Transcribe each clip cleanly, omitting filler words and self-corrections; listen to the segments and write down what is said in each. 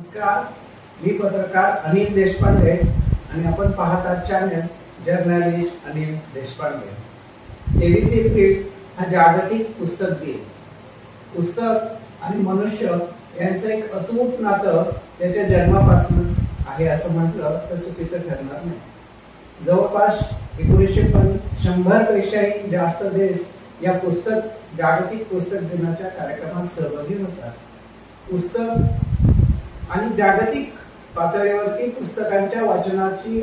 नमस्कार, मी पत्रकार अनिल देशपांडे आणि आपण पाहतात channel journalist Anil Deshpande. 23 April हा जागतिक पुस्तक दिन। पुस्तक आणि मनुष्य यांचं एक अतूट नातं त्याच्या जन्मापासूनच आहे असं म्हटलं तर चुकीचं ठरणार नाही। जवळपास 100 पेक्षाही जास्त देश या जागतिक पुस्तक दिनाच्या कार्यक्रमात सहभागी होतात। पुस्तक आणि जागतिक पातळीवरती पुस्तकांच्या वाचनाची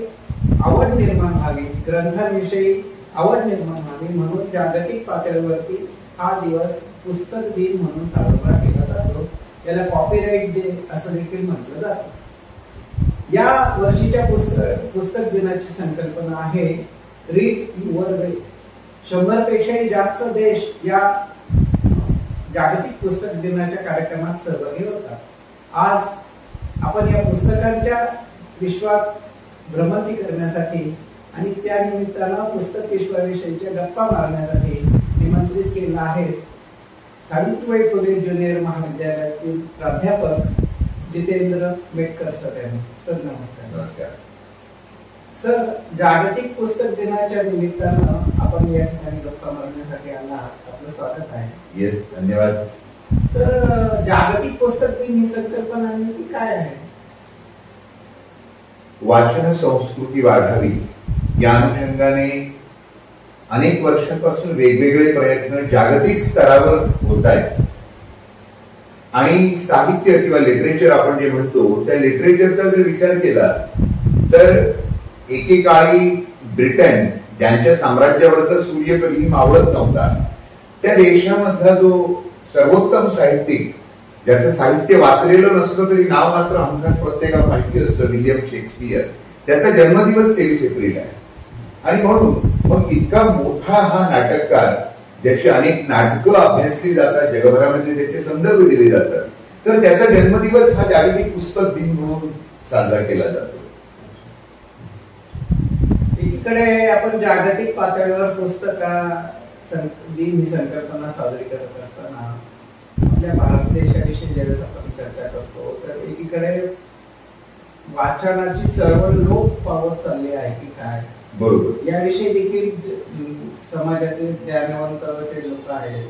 आवड निर्माण व्हावी, ग्रंथांविषयी आवड निर्माण व्हावी म्हणून जागतिक पातळीवरती हा दिवस पुस्तक दिन म्हणून साजरा केला जातो। याला कॉपीराइट डे असं देखील म्हटलं जातं। या वर्षीच्या पुस्तक दिनाची संकल्पना आहे रीड युअर वे। 100 पेक्षाही जास्त देश या जागतिक पुस्तक दिनाच्या कार्यक्रमात सहभागी होतात। आज आपण या पुस्तकांच्या विश्वात भ्रमंती करण्यासाठी आणि त्या निमित्तानं पुस्तक विश्वाविषयीच्या गप्पा मारण्यासाठी निमंत्रित केलं आहे सावित्रीबाई फुले ज्युनियर महाविद्यालयातील प्राध्यापक जितेंद्र मेटकर सर यांनी। सर नमस्कार। नमस्कार सर, जागतिक पुस्तक दिनाच्या निमित्तानं आपण या ठिकाणी गप्पा मारण्यासाठी आला आहात, आपलं स्वागत आहे। येस, धन्यवाद सर, जागतिक पुस्तक दिन ही संकल्पना नेमकी काय आहे? वाचन संस्कृती वाढावी या अनुषंगाने अनेक वर्षांपासून वेगवेगळे प्रयत्न जागतिक स्तरावर होत आहेत आणि साहित्य किंवा लिटरेचर आपण जे म्हणतो त्या लिटरेचरचा जर विचार केला तर एकेकाळी ब्रिटन ज्यांच्या साम्राज्यावरचा सूर्य कधीही मावळत नव्हता त्या देशामधला जो सर्वोत्तम साहित्यिक ज्याचं साहित्य वाचलेलं नसलं तरी नाव मात्र हमखास प्रत्येकाला माहिती असतं, विलियम शेक्सपियर, त्याचा जन्मदिवस 23 एप्रिल आहे। आणि म्हणून मग इतका मोठा हा नाटककार ज्याची अनेक नाटकं अभ्यासली जातात, जगभरामध्ये त्याचे संदर्भ दिले जातात, तर त्याचा जन्मदिवस हा जागतिक पुस्तक दिन म्हणून साजरा केला जातो। एकीकडे आपण जागतिक पातळीवर दिन ही संकल्पना साजरी करत असताना आपल्या भारत देशाविषयी ज्यावेळेस आपण चर्चा करतो तर एकीकडे वाचनाची चळवळ लोप पावत चालली आहे की काय, बरोबर, याविषयी देखील समाजातील ज्ञानवंत जे लोक आहेत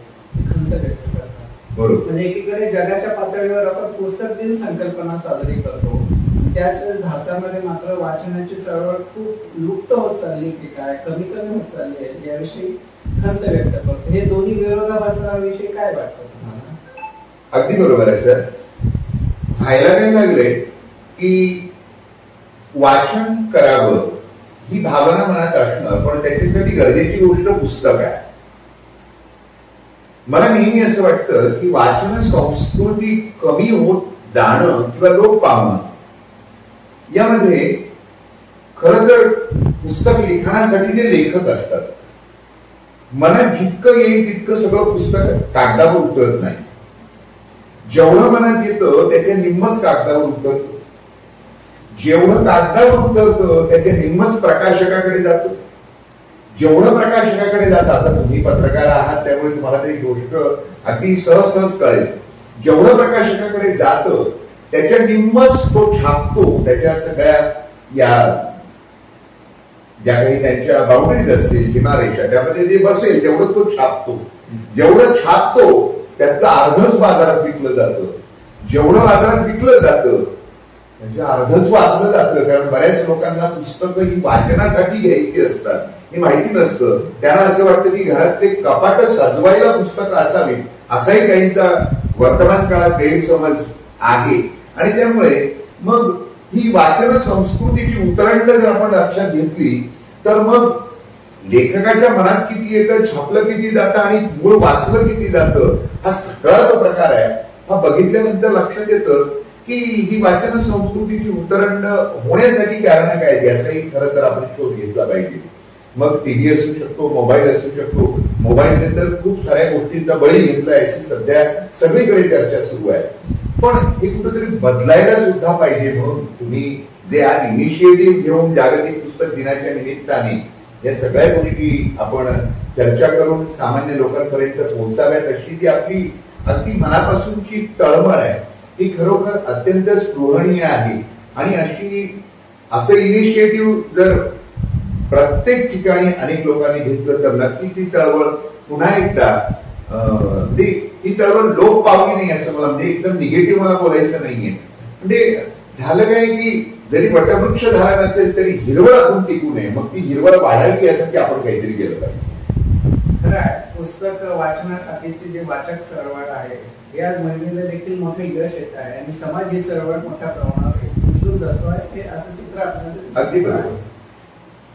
खंत व्यक्त करतात। बरोबर, म्हणजे एकीकडे जगाच्या पातळीवर आपण पुस्तक दिन संकल्पना साजरी करतो, त्याच वेळेस भारतामध्ये मात्र वाचनाची चळवळ खूप लुप्त होत चालली की काय, कमी होत चालली आहे, याविषयी खंत व्यक्त करतो। हे दोन्ही विरोधाभासाविषयी काय वाटतं तुम्हाला? अगदी बरोबर आहे सर। व्हायला काय लागले की वाचन करावं ही भावना मनात असणं, पण त्याच्यासाठी गरजेची गोष्ट पुस्तक आहे। मला नेहमी असं वाटतं की वाचन संस्कृती कमी होत जाणं किंवा लोप पावणं यामध्ये खरं तर पुस्तक लिखाणासाठी जे लेखक असतात, मनात जितकं येईल तितकं सगळं पुस्तक कागदावर उतरत नाही। जेवढं मनात येतं त्याच्या निम्मच कागदावर उतरतं, जेवढं कागदावर उतरतं त्याच्या निम्मच प्रकाशकाकडे जातं। जेवढं प्रकाशकाकडे जातं, आता तुम्ही पत्रकार आहात त्यामुळे तुम्हाला तरी गोष्ट अगदी सहज कळेल, जेवढं प्रकाशकाकडे जातं त्याच्या निम्मच तो छापतो, त्याच्या सगळ्या या ज्या काही त्यांच्या बाउंड्रीज असतील, सीमारेषा, त्यामध्ये जे बसेल तेवढं तो छापतो। जेवढं छापतो त्यातलं अर्धच बाजारात विकलं जातं, जेवढं बाजारात विकलं जातं म्हणजे अर्धच वाचलं जातं, कारण बऱ्याच लोकांना पुस्तकं ही वाचनासाठी घ्यायची असतात हे माहिती नसतं। त्यांना असं वाटतं की घरात ते कपाट सजवायला पुस्तकं असावी, असाही काहींचा वर्तमान काळात गैरसमज आहे। आणि त्यामुळे मग ही वाचन संस्कृतीची उतरंड जर आपण लक्षात घेतली तर मग लेखकाच्या मनात किती येतं, छापलं किती जातं आणि मूळ वाचलं किती जातं, हा सगळा तो प्रकार आहे। हा बघितल्यानंतर लक्षात येतं की ही वाचन संस्कृतीची उतरंड होण्यासाठी कारण काय याचाही खरं तर आपण शोध घेतला पाहिजे। मग टीव्ही असू शकतो, मोबाईल असू शकतो, मोबाईलने तर खूप साऱ्या गोष्टींचा बळी घेतलाय अशी सध्या सगळीकडे चर्चा सुरू आहे, पण हे कुठेतरी बदलायला सुद्धा पाहिजे। म्हणून तुम्ही जे आज इनिशिएटिव्ह घेऊन जागतिक पुस्तक दिनाच्या निमित्ताने या सगळ्या गोष्टी आपण चर्चा करून सामान्य लोकांपर्यंत पोहोचाव्यात अशी जी आपली अगदी मनापासूनची तळमळ आहे ही खरोखर अत्यंत स्पृहणीय आहे. आणि असं इनिशिएटिव्ह जर प्रत्येक ठिकाणी अनेक लोकांनी घेतलं तर नक्कीच ही चळवळ पुन्हा एकदा ही चळवळ लोप पावली नाही असं मला, म्हणजे एकदम निगेटिव्ह मला बोलायचं नाहीये. म्हणजे झालं काय की जरी वटवृक्ष झाला नसेल तरी हिरवळ अजून टिकू नये, मग ती हिरवळ वाढावी यासाठी आपण काहीतरी केलं पाहिजे. खरं आहे, पुस्तक वाचनासाठीची जे वाचक चळवळ आहे या मोहिमेला देखील मोठे यश येत आहे आणि समाज ही चळवळ मोठ्या प्रमाणावर उचलून जातो आहे, हे असं चित्र आपल्याला अगदी बरोबर.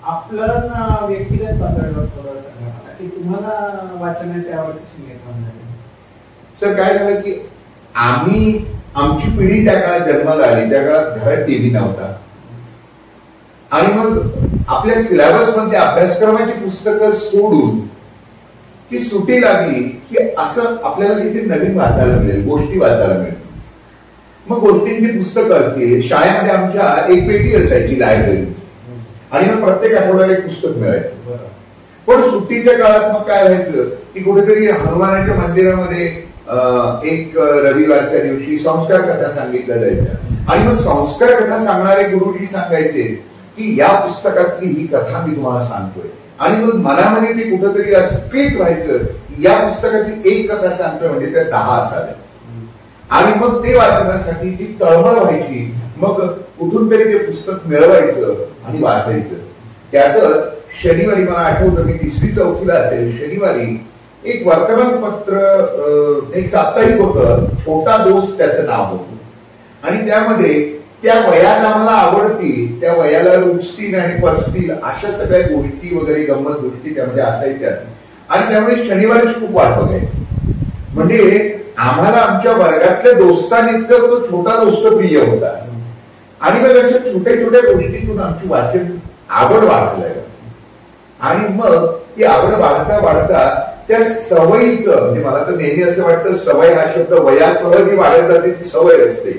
आपलं व्यक्तिगत पातळीवर थोडं सांगा की तुम्हाला वाचनाची आवड कशी निर्माण झाली? सर काय झालं की आमची पिढी त्या काळात जन्माला आली, त्या काळात घरात टीव्ही नव्हता आणि मग आपल्या सिलेबस मध्ये अभ्यासक्रमाची पुस्तकं सोडून ती सुटी लागली की असं आपल्याला तिथे नवीन वाचायला मिळेल, गोष्टी वाचायला मिळेल. मग गोष्टींची पुस्तकं असतील, शाळेमध्ये आमच्या एक पेटी असायची लायब्ररी आणि मग प्रत्येक आठवड्याला एक पुस्तक मिळायचं. पण सुट्टीच्या काळात मग काय व्हायचं की कुठेतरी हनुमानाच्या मंदिरामध्ये एक रविवारच्या दिवशी संस्कार कथा सांगितल्या जायच्या आणि मग संस्कार कथा सांगणारे गुरुजी सांगायचे की या पुस्तकातली ही कथा मी तुम्हाला सांगतोय आणि मग मनामध्ये ती कुठेतरी असं क्लिक व्हायचं की या पुस्तकातली एक कथा सांगतोय म्हणजे त्या 10 असाव्या आणि मग ते वाचण्यासाठी ती तळमळ व्हायची. मग कुठून तरी ते पुस्तक मिळवायचं आणि वाचायचं. त्यातच शनिवारी मला आठवतं मी 3री-4थीला असेल, शनिवारी एक वर्तमानपत्र, एक साप्ताहिक होतं, छोटा दोस्त त्याचं नाव होतं आणि त्यामध्ये त्या वयात आम्हाला आवडतील, त्या वयाला रुचतील आणि परसतील अशा सगळ्या गोष्टी वगैरे गंमत गोष्टी त्यामध्ये असायच्या आणि त्यामुळे शनिवारीच खूप वाट बघायची. म्हणजे आम्हाला आमच्या वर्गातल्या दोस्तांइतकाच तो छोटा दोस्त प्रिय होता आणि मग अशा छोट्या छोट्या गोष्टीतून आमची वाचन आवड वाढली आणि मग ती आवड वाढता वाढता त्या सवयीचं, म्हणजे मला तर नेहमी असं वाटतं सवय हा शब्द वयासह जी वाढत जाते ती सवय असते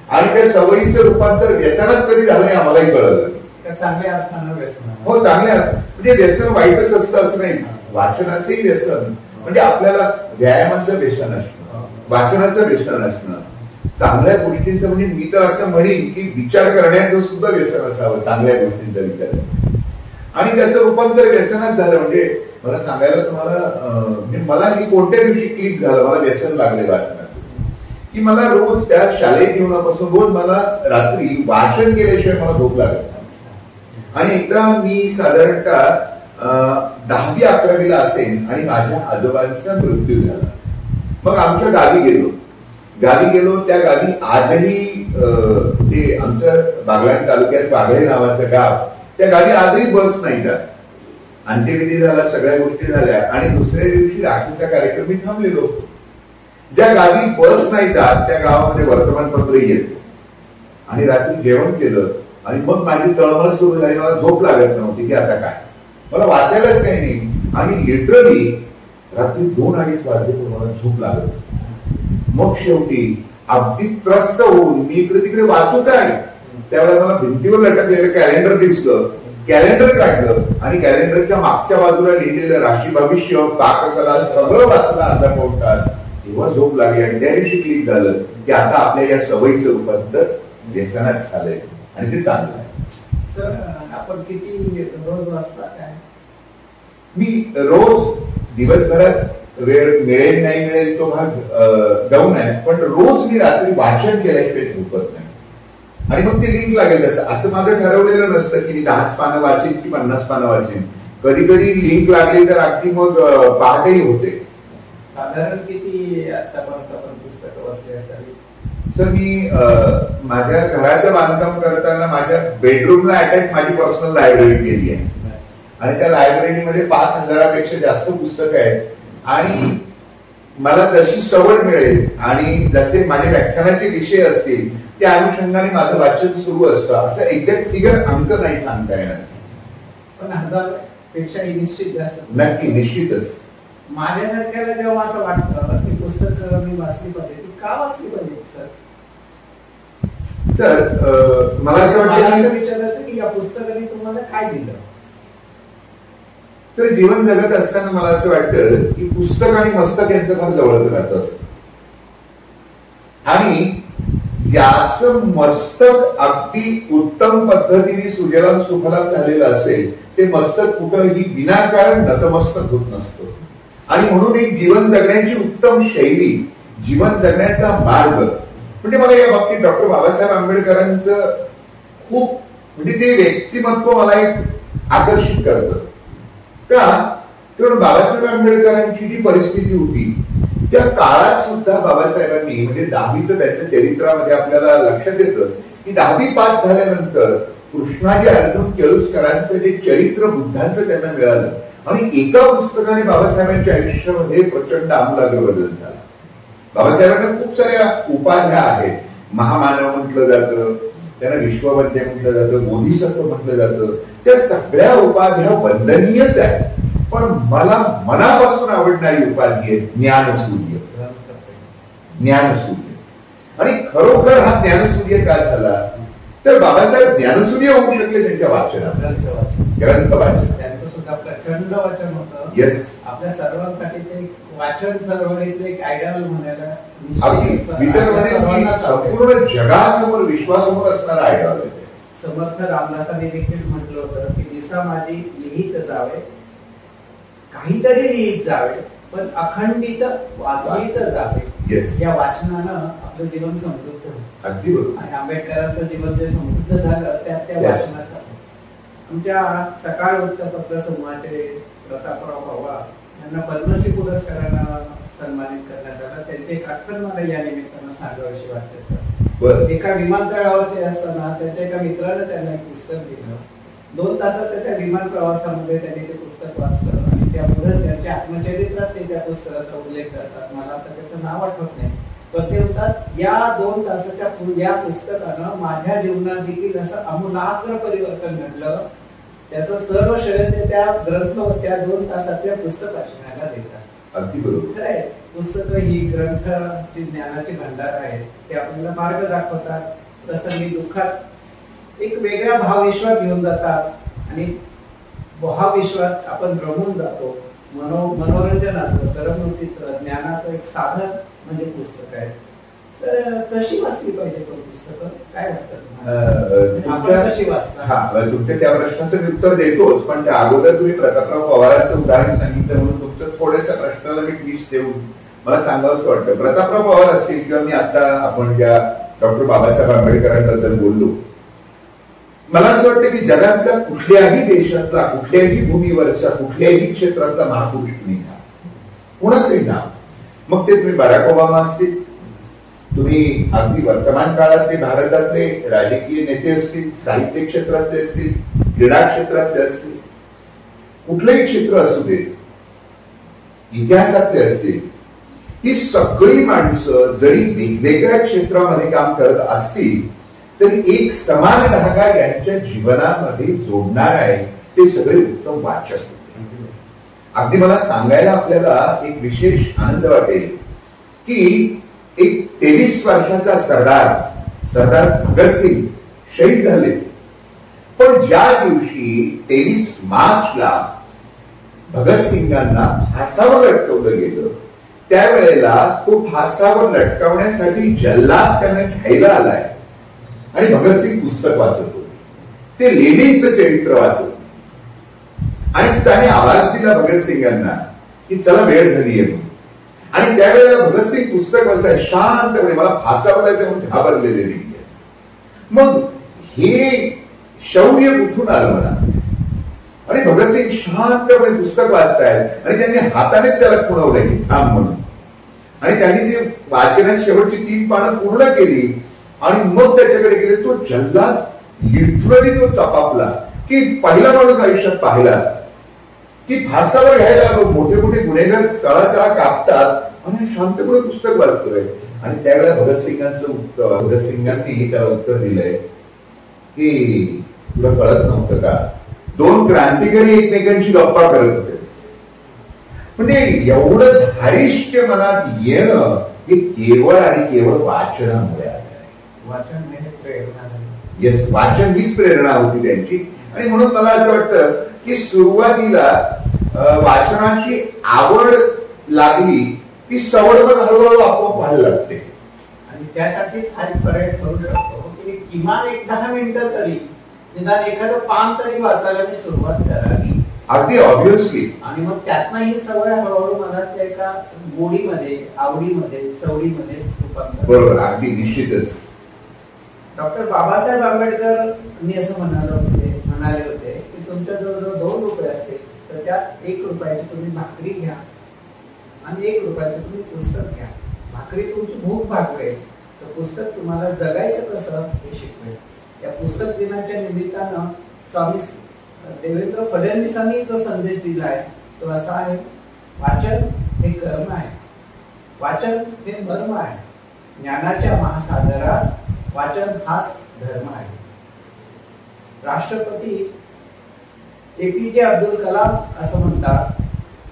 आणि त्या सवयीचं रूपांतर व्यसनात कधी झालंय आम्हालाही कळलं. चांगल्या अर्थानं व्यसन. हो, चांगल्या म्हणजे व्यसन वाईटच असतं असं नाही, वाचनाचंही व्यसन म्हणजे आपल्याला व्यायामाचं व्यसन असणं, वाचनाचं व्यसन असणं, चांगल्या गोष्टींचं म्हणजे मी तर असं म्हणेन की विचार करण्याचं सुद्धा व्यसन असावं, चांगल्या गोष्टींचा विचार आणि त्याचं रूपांतर व्यसनात झालं. म्हणजे मला सांगायला तुम्हाला मला ही कोणत्या दिवशी क्लिक झालं, मला व्यसन लागले वाचनाचं की मला रोज त्या शालेय जीवनापासून रोज मला रात्री वाचन केल्याशिवाय मला झोप लागत आणि एकदा मी साधारणतः 10वी-11वीला असेल आणि माझ्या आजोबांचा मृत्यू झाला. मग आमच्या गावी गेलो. त्या गावी आजही ते आमच्या बागलाण तालुक्यात बाघळे नावाचं गाव, त्या गावी आजही बस नाही जात. अंत्यविधी झाला, सगळ्या गोष्टी झाल्या आणि दुसऱ्या दिवशी राखीचा कार्यक्रम मी थांबलेलो. ज्या गावी बस नाही जात त्या गावामध्ये वर्तमानपत्र येत आणि रात्री जेवण केलं आणि मग माझी तळमळ सुरू झाली. मला झोप लागत नव्हती की आता काय, मला वाचायलाच काही नाही आणि लिटरली रात्री 2-2:30 वाजले पण मला झोप लागत. मग शेवटी अगदी त्रस्त होऊन मी इकडे तिकडे वाचत आहे त्यावेळेला मला भिंतीवर लटकलेलं कॅलेंडर दिसलं. कॅलेंडर काढलं आणि कॅलेंडरच्या मागच्या बाजूला लिहिलेलं राशी भविष्य, पाककला सगळं वाचलं अर्धा पाऊण तास. तेव्हा झोप लागली आणि त्या दिवशी क्लिक झालं की आता आपल्या या सवयीचं रूपांतर व्यसनात झालंय आणि ते चांगलं आहे. सर, आपण किती रोज वाचता काय? मी रोज दिवसभरात वेळ मिळेल नाही मिळेल तो भाग डाऊन आहे, पण रोज मी रात्री वाचन केल्याशिवाय झोपत नाही आणि मग ते लिंक लागेल. असं माझं ठरवलेलं नसतं की मी 10 पानं वाचेन की 50 पानं वाचेन. कधी कधी लिंक लागली तर अगदी मग पहाटेही होते. साधारण किती आतापर्यंत आपण पुस्तकं वाचली असावी? सर, मी माझ्या घराचं बांधकाम करताना माझ्या बेडरूमला अटॅच माझी पर्सनल लायब्ररी केली आहे आणि त्या लायब्ररीमध्ये 5000पेक्षा जास्त पुस्तकं आहेत आणि मला जशी सवड मिळेल आणि जसे माझ्या व्याख्यानाचे विषय असतील त्या अनुषंगाने माझं वाचन सुरू असतं. असं एक्झॅक्ट फिगर अंक नाही सांगता येणार, पण 1000 पेक्षा निश्चित जास्त. नक्की, निश्चितच. माझ्यासारख्याला जेव्हा असं वाटतं की पुस्तक मी वाचली पाहिजे, ती का वाचली पाहिजे सर? सर, मला असं वाटतं विचारायचं की या पुस्तकाने तुम्हाला काय दिलं? तर जीवन जगत असताना मला असं वाटतं की पुस्तक आणि मस्तक यांचं फार जवळचं नातं असतं आणि ज्याचं मस्तक अगदी उत्तम पद्धतीने सुजलाम सुफलाम झालेलं असेल ते मस्तक कुठंही विनाकारण नतमस्तक होत नसतं. आणि म्हणून एक जीवन जगण्याची उत्तम शैली, जीवन जगण्याचा मार्ग म्हणजे मला या बाबतीत डॉक्टर बाबासाहेब आंबेडकरांचं खूप म्हणजे ते व्यक्तिमत्व मला एक आकर्षित करतं. का कारण बाबासाहेब आंबेडकरांची जी परिस्थिती होती त्या काळात सुद्धा बाबासाहेबांनी म्हणजे 10वीचं त्यांच्या चरित्रामध्ये आपल्याला लक्षात येतं की 10वी पास झाल्यानंतर कृष्णाजी अर्जुन केळुसकरांचं जे चरित्र बुद्धांचं त्यांना मिळालं आणि एका पुस्तकाने बाबासाहेबांच्या आयुष्यामध्ये प्रचंड आमूलाग्र बदल झाला. बाबासाहेबांना खूप साऱ्या उपाध्या आहेत. महामानव म्हटलं जातं, त्यांना विश्ववंद्य म्हटलं जातं, बोधिसत्व म्हटलं जातं. त्या सगळ्या उपाध्या वंदनीयच आहेत. पण मला मनापासून आवडणारी उपाधी आहे ज्ञानसूर्य. ज्ञानसूर्य. आणि खरोखर हा ज्ञानसूर्य काय झाला तर बाबासाहेब ज्ञानसूर्य होऊ शकले त्यांच्या वाचनात, ग्रंथ वाचन. त्यांचं सुद्धा प्रचंड वाचन होतं. येस, आपल्या सर्वांसाठी ते वाचन चळवळीतलं एक आयडॉल म्हणायला अगदी संपूर्ण जगासमोर विश्वासमोर असणारा आयडॉल आहे. समर्थ रामदासांनी देखील म्हटलं होतं की दिसा माझी लिहित जावे, काहीतरी लिहित जावे, पण अखंडित वाचित जावे. या वाचनानं आपलं जीवन समृद्ध होतं. अगदी बरोबर. आणि आंबेडकरांचं जीवन जे समृद्ध झालं त्या वाचनाचं. आमच्या सकाळ वृत्तपत्र समूहाचे प्रतापराव पवार यांना पद्मश्री पुरस्कारानं सन्मानित करण्यात आलं. त्यांची एक आठवण मला या निमित्तानं सांगावीशी वाटते सर. एका विमानतळावरती असताना त्यांच्या एका मित्रानं त्यांना एक पुस्तक दिलं. 2 तासाच्या त्या विमान प्रवासामध्ये त्यांनी ते पुस्तक वाचलं आणि त्यामुळे त्यांच्या आत्मचरित्रात ते त्या पुस्तकाचा उल्लेख करतात. मला आता त्याचं नाव आठवत नाही, पण ते म्हणतात या 2 तासाच्या या पुस्तकानं माझ्या जीवनात देखील असं आमूलाग्र परिवर्तन घडलं. त्याचं सर्व श्रेय ते त्या ग्रंथ त्या 2 तासातल्या पुस्तक वाचनाला देतात. अगदी बरोबर आहे. पुस्तकं ही ग्रंथाची ज्ञानाची भंडार आहेत. ते आपल्याला मार्ग दाखवतात. प्रसंगी दुःखात एक वेगळ्या भावविश्वात घेऊन जातात आणि भावविश्वात आपण रमून जातो. मनोरंजनाचं, करमणुकीचं, ज्ञानाचं एक साधन म्हणजे पुस्तक आहे. सर कशी वाचली पाहिजे तो पुस्तकं, काय वाटतं आपण कशी वाचता? हा, तुमच्या त्या प्रश्नाचं मी उत्तर देतोच, पण त्या अगोदर तुम्ही प्रतापराव पवारांचं उदाहरण सांगितलं म्हणून तुमचं थोड्याशा प्रश्नाला मी ट्विस्ट देऊन मला सांगावंसं वाटतं. प्रतापराव पवार असतील किंवा मी आता आपण ज्या डॉक्टर बाबासाहेब आंबेडकरांबद्दल बोललो, मला असं वाटतं की जगातल्या कुठल्याही देशातला, कुठल्याही भूमीवरचा, कुठल्याही क्षेत्रातला महापुरुष तुम्ही घ्या, कोणाचंही नाव, मग ते तुम्ही बराक ओबामा असतील, तुम्ही अगदी वर्तमान काळातले भारतातले राजकीय नेते असतील, साहित्य क्षेत्रातले असतील, क्रीडा क्षेत्रातले असतील, कुठलंही क्षेत्र असू दे, इतिहासातले असतील, ही सगळी माणसं जरी वेगवेगळ्या क्षेत्रामध्ये काम करत असतील तरी एक समान धागा यांच्या जीवनामध्ये जोडणार आहे ते सगळे उत्तम वाचक होते. अगदी मला सांगायला आपल्याला एक विशेष आनंद वाटेल की एक 23 वर्षाचा सरदार भगतसिंग शहीद झाले, पण ज्या दिवशी 23 मार्चला भगतसिंगांना फासावर लटकवलं गेलं त्यावेळेला तो फासावर लटकवण्यासाठी जल्लाद त्यांना घ्यायला आलाय आणि भगतसिंग पुस्तक वाचत होते. ते लेनिनचं चरित्र वाचत आणि त्याने आवाज दिला भगतसिंगांना की चला वेळ झाली आहे म्हणून. आणि त्यावेळेला भगतसिंग पुस्तक वाचताय शांतपणे, मला फासावर जायचं म्हणून घाबरलेले नाही. मग हे शौर्य कुठून आलं म्हणा, आणि भगतसिंग शांतपणे पुस्तक वाचतायत आणि त्यांनी हातानेच त्याला खुणवलंय की थांब म्हणून, आणि त्यांनी ते वाचनात शेवटची 3 पानं पूर्ण केली आणि मग त्याच्याकडे गेले. तो जल्लाद लिटरली तो चपापला की पहिला माणूस आयुष्यात पाहिला की फासावर घ्यायला आलो, मोठे मोठे गुन्हेगार चळा कापतात आणि शांतपणे पुस्तक वाचतोय. आणि त्यावेळेला भगतसिंगांनी त्याला उत्तर दिलंय की तुला कळत नव्हतं का, 2 क्रांतिकारी एकमेकांशी गप्पा करत होते. म्हणजे एवढं धारिष्ट्य मनात येणं हे केवळ आणि केवळ वाचनामुळे आलं. वाचन म्हणजे प्रेरणा. येस, वाचन हीच प्रेरणा होती त्यांची. आणि म्हणून मला असं वाटतं की सुरुवातीला वाचनाची आवड लागली की सवड पण हळूहळू आपोआप व्हायला लागते. आणि त्यासाठीच हा एक पर्याय ठरू शकतो की किमान एक 10 मिनिटं तरी निदान एखादं पान तरी वाचायला मी सुरुवात करावी. अगदी ऑब्विसली. आणि मग त्यातनं ही सवय हळूहळू मला त्या एका गोडीमध्ये, आवडीमध्ये, सवडीमध्ये रूपांतर. बरोबर, अगदी निश्चितच. डॉक्टर बाबासाहेब आंबेडकर असं म्हणाले होते की तुमच्या जवळ 2 रुपये असतील तर त्यात 1 रुपयाची तुम्ही भाकरी घ्या आणि 1 रुपयाचं तुम्ही पुस्तक घ्या. भाकरी तुमची भूक भागवेल तर पुस्तक तुम्हाला जगायचं कसं हे शिकवेल. या पुस्तक दिनाच्या निमित्तानं स्वामी देवेंद्र फडणवीसांनी जो संदेश दिला आहे तो असा आहे, वाचन हे कर्म आहे, वाचन हे मर्म आहे, ज्ञानाच्या महासागरात वाचन हाच धर्म आहे. राष्ट्रपती APJ अब्दुल कलाम असं म्हणतात,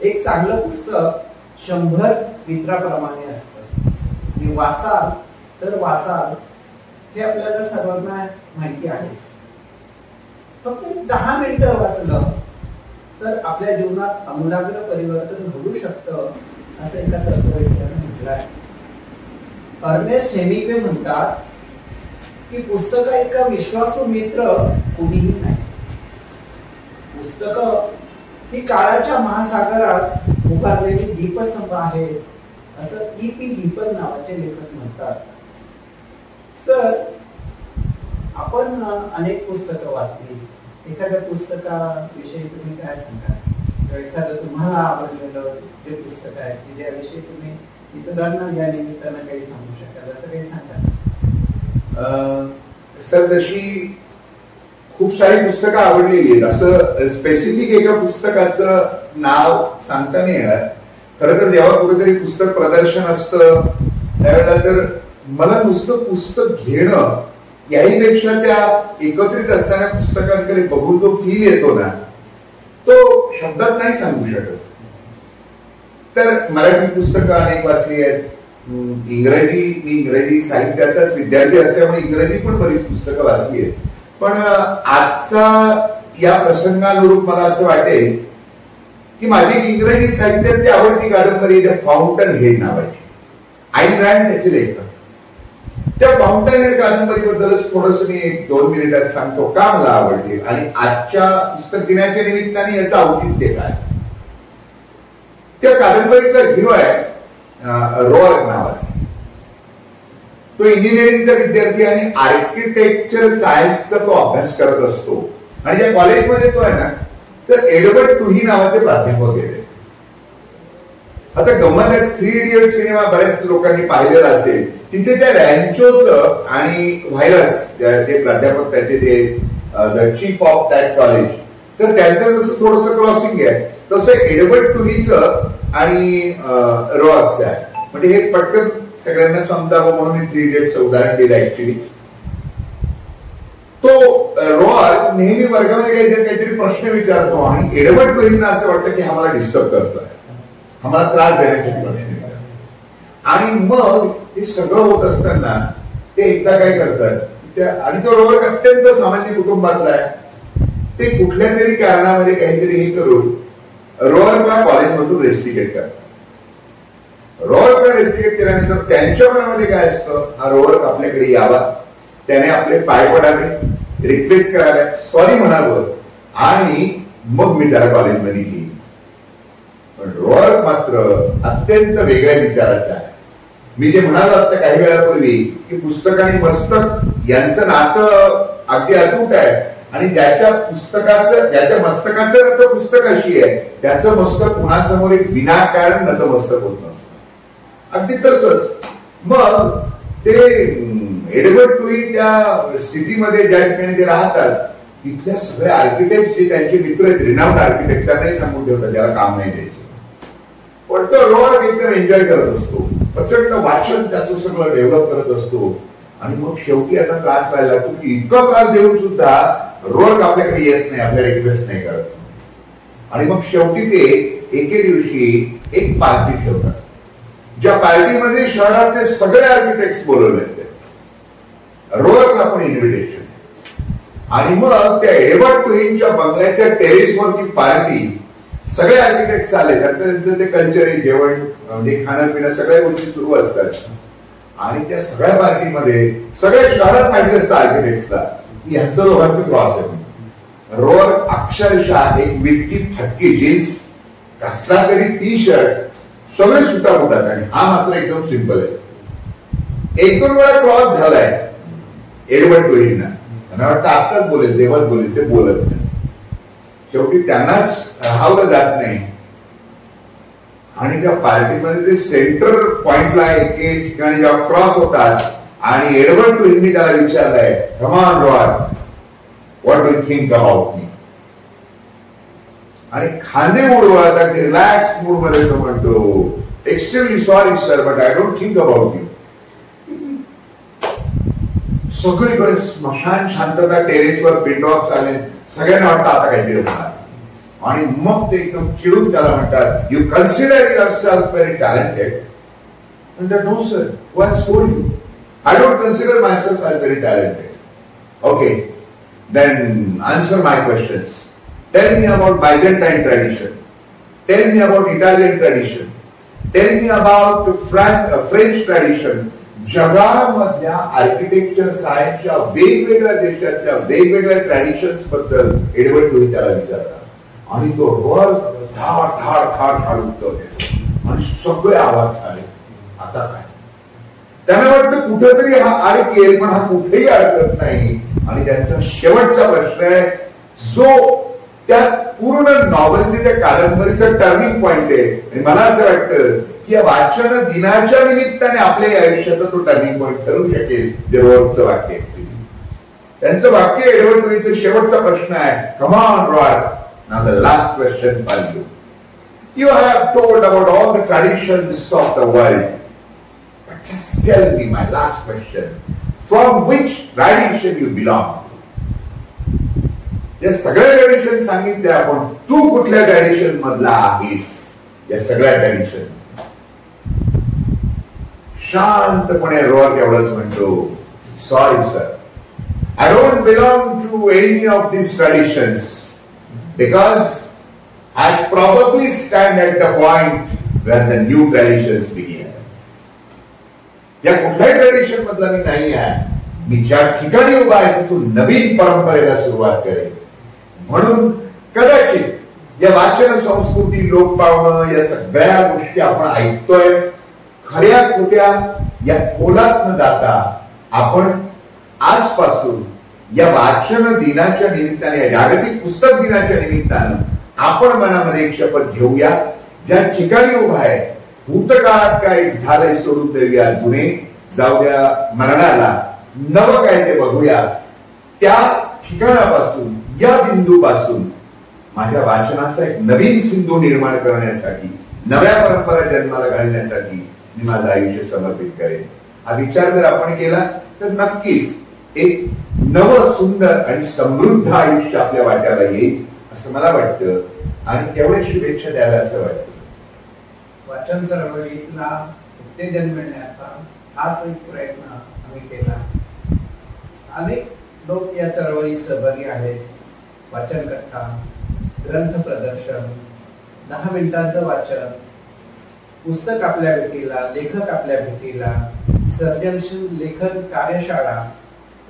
एक चांगलं पुस्तक 100 मित्राप्रमाणे असतं. आणि वाचाल तर वाचाल हे आपल्याला सर्वांना माहिती आहेच. फक्त 10 मिनिटं वाचलं तर आपल्या जीवनात आमूलाग्र परिवर्तन घडू शकतं असं एका तत्ववेत्याने म्हटलं आहे. अर्नेस्ट हेमिंग्वे म्हणतात की पुस्तक इतका विश्वासू मित्र कोणीही नाही. पुस्तकं ही काळाच्या महासागरात उभारलेली दीपस्तंभ आहेत असं E.P. व्हिपल नावाचे लेखक म्हणतात. सर, आपण अनेक पुस्तकं वाचली, एखाद्या पुस्तकाविषयी तुम्ही काय सांगाल? एखादं तुम्हाला आवडलेलं जे पुस्तक आहे की ज्याविषयी तुम्ही इतरांना या निमित्तानं काही सांगू शकाल, असं काही सांगाल? सर, तशी खूप सारी पुस्तकं आवडलेली आहेत. असं स्पेसिफिक एका पुस्तकाचं नाव सांगता नाही येणार. खरं तर जेव्हा कुठेतरी पुस्तक प्रदर्शन असतं त्यावेळेला तर मला नुसतं पुस्तक घेणं याहीपेक्षा त्या एकत्रित असणाऱ्या पुस्तकांकडे बघून जो फील येतो ना, तो शब्दात नाही सांगू शकत. तर मराठी पुस्तकं अनेक वाचली आहेत. मी इंग्रजी साहित्याचाच विद्यार्थी असल्यामुळे इंग्रजी पण बरीच पुस्तकं वाचली आहेत. पण आजचा या प्रसंगानुरूप मला असं वाटेल की माझी इंग्रजी साहित्यातली आवडती कादंबरी आहे फाउंटन हेड नावाची. आईन रँड त्याचे लेखक. त्या फाउंटन हेड कादंबरीबद्दलच थोडस मी 1-2 मिनिटात सांगतो का मला आवडते आणि आजच्या पुस्तक दिनाच्या निमित्ताने याचं औचित्य काय. त्या कादंबरीचा हिरो आहे रॉर्क नावाचा. तो इंजिनिअरिंगचा विद्यार्थी आणि आर्किटेक्चर सायन्सचा तो अभ्यास करत असतो. आणि ज्या कॉलेजमध्ये तो आहे ना, तर एडवर्ड टुही नावाचे प्राध्यापक आहेत. आता गंमत आहे, 3 इडियट्स सिनेमा बऱ्याच लोकांनी पाहिलेला असेल. तिथे त्या रॅन्चोचं आणि व्हायरस जे प्राध्यापक त्याचे जे the chief of that college, तर त्यांचं जसं थोडंसं क्रॉसिंग आहे तसं एडवर्ड टुहीचं आणि रॉर्कचं आहे. म्हणजे हे पटकन सगळ्यांना समजावं म्हणून मी 3 इडियट्सचं उदाहरण दिलं. ऍक्च्युली तो रॉर्क नेहमी वर्गामध्ये काहीतरी प्रश्न विचारतो आणि एडवर्ड टुहींना असं वाटतं की हा मला डिस्टर्ब करतोय, हा मला त्रास देण्यासाठी प्रश्न विचारतो. आणि मग हे सगळं होत असताना ते एकदा काय करतात, आणि तो रॉर्क अत्यंत सामान्य कुटुंबातला आहे. ते कुठल्या तरी कारणामध्ये काहीतरी हे करून रॉर्कला कॉलेजमधून रेस्ट्रिकेट करतात. रॉर्कला रेस्ट्रिकेट केल्यानंतर त्यांच्या मनामध्ये काय असतं, हा रॉर्क आपल्याकडे यावा, त्याने आपले पाय पडावे, रिक्वेस्ट कराव्या, सॉरी म्हणावं आणि मग मी त्याला कॉलेजमध्ये घेईन. पण रॉर्क मात्र अत्यंत वेगळ्या विचाराचा आहे. मी जे म्हणालो आता काही वेळापूर्वी की पुस्तक आणि मस्तक यांचं नातं अगदी अतूट आहे आणि ज्याच्या मस्तकाचं नत पुस्तकाशी आहे त्याचं मस्तक कुणासमोर एक विनाकारण नतमस्तक होत नसतं. अगदी तसंच मग ते एडवर्ड टुही त्या सिटीमध्ये ज्या ठिकाणी ते राहतात तिथल्या सगळ्या आर्किटेक्ट जे त्यांचे मित्र आहेत, रिनाउंड आर्किटेक्ट, त्यांनाही सांगून ठेवतात ज्याला काम नाही द्यायचं. पण तो रॉर्क एकदम एन्जॉय करत असतो, प्रचंड वाचन त्याचं सगळं डेव्हलप करत असतो. आणि मग शेवटी आता त्रास व्हायला लागतो की इतका त्रास देऊन सुद्धा रॉर्क आपल्याकडे येत नाही, आपल्या रिक्वेस्ट नाही करत. आणि मग शेवटी ते एके दिवशी एक पार्टी ठेवतात, ज्या पार्टीमध्ये शहरातले सगळे आर्किटेक्ट बोलवले ते. रॉर्कला पण इन्व्हिटेशन. आणि मग त्या एडवर्ड टुहींच्या बंगल्याच्या टेरेसवरती पार्टी, सगळे आर्किटेक्ट आले, त्यांचं ते कल्चर आहे, जेवण म्हणजे खाणं पिणं सगळ्या गोष्टी सुरू असतात. आणि त्या सगळ्या पार्टीमध्ये सगळ्या शहरात माहिती असतं आर्किटेक्ट्सला यांचं दोघांचं क्रॉस आहे. रोवर अक्षरशः एक विटकी फटकी जीन्स, कसला तरी टी शर्ट, सगळे सुटा होतात आणि हा मात्र एकदम सिंपल आहे. एक दोन वेळा क्रॉस झालाय एडवर्ड टोहींना, मला वाटतं आताच बोलेल तेव्हाच बोलेल, ते बोलत नाही. शेवटी त्यांनाच राहावलं जात नाही आणि त्या पार्टीमध्ये ते सेंटर पॉइंटला एके ठिकाणी जेव्हा क्रॉस होतात आणि एडवर्ड टोहींनी त्याला विचारलंय, come on Rod, what do you think about me, आणि खांदे उडवत अगदी रिलॅक्स मूड मध्ये तो म्हणतो, extremely sorry sir but I don't think about you. सगळीकडे स्मशान शांतता, टेरेसवर पिंडॉक्स आले, सगळ्यांना वाटतं आता काहीतरी होणार. आणि मग ते एकदम चिडून त्याला म्हणतात, you consider yourself very talented. No sir, who has told you? I don't consider myself as very talented. Okay, then answer my questions. Tell me about Byzantine tradition. Tell me about Italian tradition. Tell me about French tradition. जगामधल्या architecture सायन्सच्या वेगवेगळ्या देशातल्या वेगवेगळ्या traditions बद्दल Edward टोही त्याला विचारतात आणि तो वर धाड धाड धाड धाड उठतो आणि सगळे आवाज झाले. आता काय? त्यांना वाटतं कुठेतरी हा अडकेल, पण हा कुठेही अडकत नाही. आणि त्यांचा शेवटचा प्रश्न आहे जो त्या पूर्ण नॉव्हलचे त्या कादंबरीचं टर्निंग पॉइंट आहे. आणि मला असं वाटतं की या वाचन दिनाच्या निमित्ताने आपल्या आयुष्याचा तो टर्निंग पॉइंट ठरू शकेल. जे रोजचं वाक्य आहे त्यांचं वाक्य एडवर्ड टोहीचा शेवटचा प्रश्न आहे, कम on rod, now the last question for you. You have told about all the traditions of the world, but just tell me my last question, from which tradition you belong? या सगळ्या tradition सांगितल्या आपण, तू कुठल्या tradition मधला आहेस? या सगळ्या tradition शांतपणे रोअर एवढंच म्हणतो, sorry sir, I don't belong to any of this traditions because I probably stand at the point where the new traditions begins. या कुठल्याही ट्रेडिशन मधला मी नाही आहे. मी ज्या ठिकाणी उभा आहे तिथून नवीन परंपरेला सुरुवात करेन. म्हणून कदाचित या वाचन संस्कृती, लोक पावणं, या सगळ्या गोष्टी आपण ऐकतोय, खऱ्या खोट्या या खोलात न जाता आपण आजपासून या वाचन दिनाच्या निमित्ताने, या जागतिक पुस्तक दिनाच्या निमित्तानं आपण मनामध्ये एक शपथ घेऊया. ज्या ठिकाणी उभा आहे भूतकाळात काय झालंय सोडून देऊया, जुने जाऊ द्या मरणाला, नवं काय ते बघूया. त्या ठिकाणापासून, या बिंदूपासून माझ्या वाचनाचा एक नवीन सिंधू निर्माण करण्यासाठी, नव्या परंपरा जन्माला घालण्यासाठी मी माझं आयुष्य समर्पित करेन. हा विचार जर आपण केला तर नक्कीच एक नवं, सुंदर आणि समृद्ध आयुष्य आपल्या वाट्याला येईल असं मला वाटतं. आणि तेवढे शुभेच्छा द्याव्या असं वाटतं. वाचन चळवळीला उत्तेजन मिळण्याचा हाच एक प्रयत्न आम्ही केला. अनेक लोक या चळवळीत सहभागी आहेत. वाचन कथा, ग्रंथ प्रदर्शन, 10 मिनिटांचं वाचन, पुस्तक आपल्या भेटीला, लेखक आपल्या भेटीला, सर्जनशील लेखन कार्यशाळा,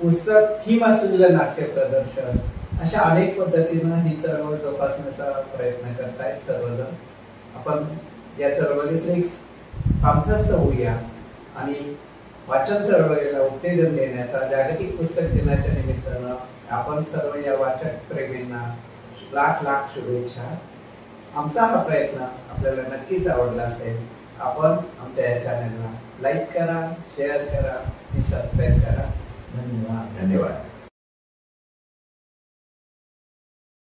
पुस्तक थीम असलेलं नाट्य प्रदर्शन, अशा अनेक पद्धतीनं ही चळवळ जोपासण्याचा प्रयत्न करतायत सर्वजण. आपण या चळवळीतले पांथस्थ होऊया आणि वाचन चळवळीला उत्तेजन देण्याचा जागतिक पुस्तक दिनाच्या निमित्तानं आपण सर्व या वाचक प्रेमींना लाख लाख शुभेच्छा. आमचा हा प्रयत्न आपल्याला नक्कीच आवडला असेल. आपण आमच्या या चॅनलला लाईक करा, शेअर करा आणि सबस्क्राईब करा. धन्यवाद. धन्यवाद.